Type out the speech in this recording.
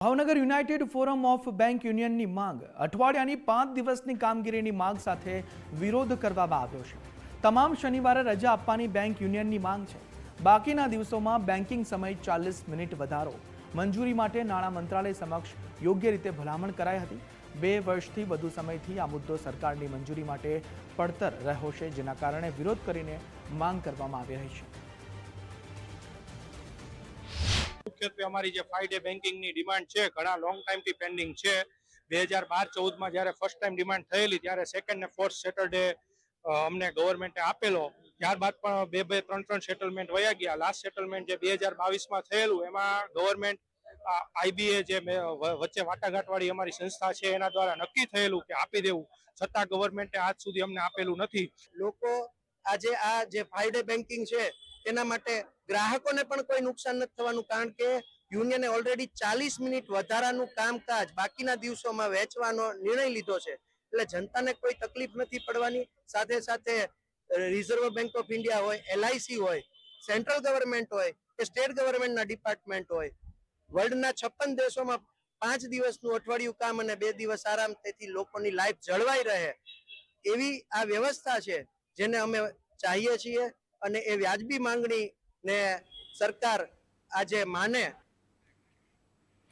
Bhavnagar united forum of bank યુનિયનની માંગ અઠવાડિયાની 5 દિવસની કામગીરીની માંગ સાથે વિરોધ કરવામાં આવ્યો છે। તમામ શનિવારે રજા આપવાની બેંક યુનિયનની માંગ છે। બાકીના દિવસોમાં બેન્કિંગ સમય 40 મિનિટ વધારો મંજૂરી માટે નાણાં મંત્રાલય સમક્ષ યોગ્ય રીતે ભલામણ કરાઈ હતી। 2 વર્ષથી વધુ સમયથી આ મુદ્દો સરકારની મંજૂરી માટે પડતર રહ્યો છે, જેના કારણે વિરોધ કરીને માંગ કરવામાં આવી રહી છે। मुख्यत्वे अमारी जे 5 डे बेंकिंग नी डिमांड छे घणा लॉन्ग टाइम थी पेंडिंग छे। 2012-14 में जયારે फर्स्ट टाइम डिमांड थयेली त्यारे सेकंड ने फोर्थ सेटरडे अमने गवर्नमेंटे आपेलो। ત્યારબાદ પણ 2-3 સેટલમેન્ટ વયા ગયા। લાસ્ટ સેટલમેન્ટ જે 2022 માં થયેલું એમાં ગવર્મેન્ટ આઈબીએ જે વચ્ચે વાટાઘાટવાળી અમારી સંસ્થા છે એના દ્વારા નક્કી થયેલું કે આપી દેવું, છતાં ગવર્મેન્ટે આજ સુધી અમને આપેલું નથી। લોકો આજે આ જે 5 ડે બેન્કિંગ છે તેના માટે ગ્રાહકોને પણ કોઈ નુકસાન નથી થવાનું, કારણ કે યુનિયને ઓલરેડી 40 મિનિટ વધારાનું કામકાજ બાકીના દિવસોમાં વહેંચવાનો નિર્ણય લીધો છે। એટલે જનતાને કોઈ તકલીફ નથી પડવાની। સાથે સાથે રિઝર્વ બેંક ઓફ ઇન્ડિયા હોય, એલઆઈસી હોય, સેન્ટ્રલ ગવર્મેન્ટ હોય કે સ્ટેટ ગવર્મેન્ટના ડિપાર્ટમેન્ટ હોય, વર્લ્ડના 56 દેશોમાં 5 દિવસનું અઠવાડિયું કામ અને 2 દિવસ આરામ, તેથી લોકોની લાઈફ જળવાઈ રહે એવી આ વ્યવસ્થા છે જેને અમે ચાહીએ છીએ। અને એ વ્યાજબી માંગણી ને સરકાર આજે માને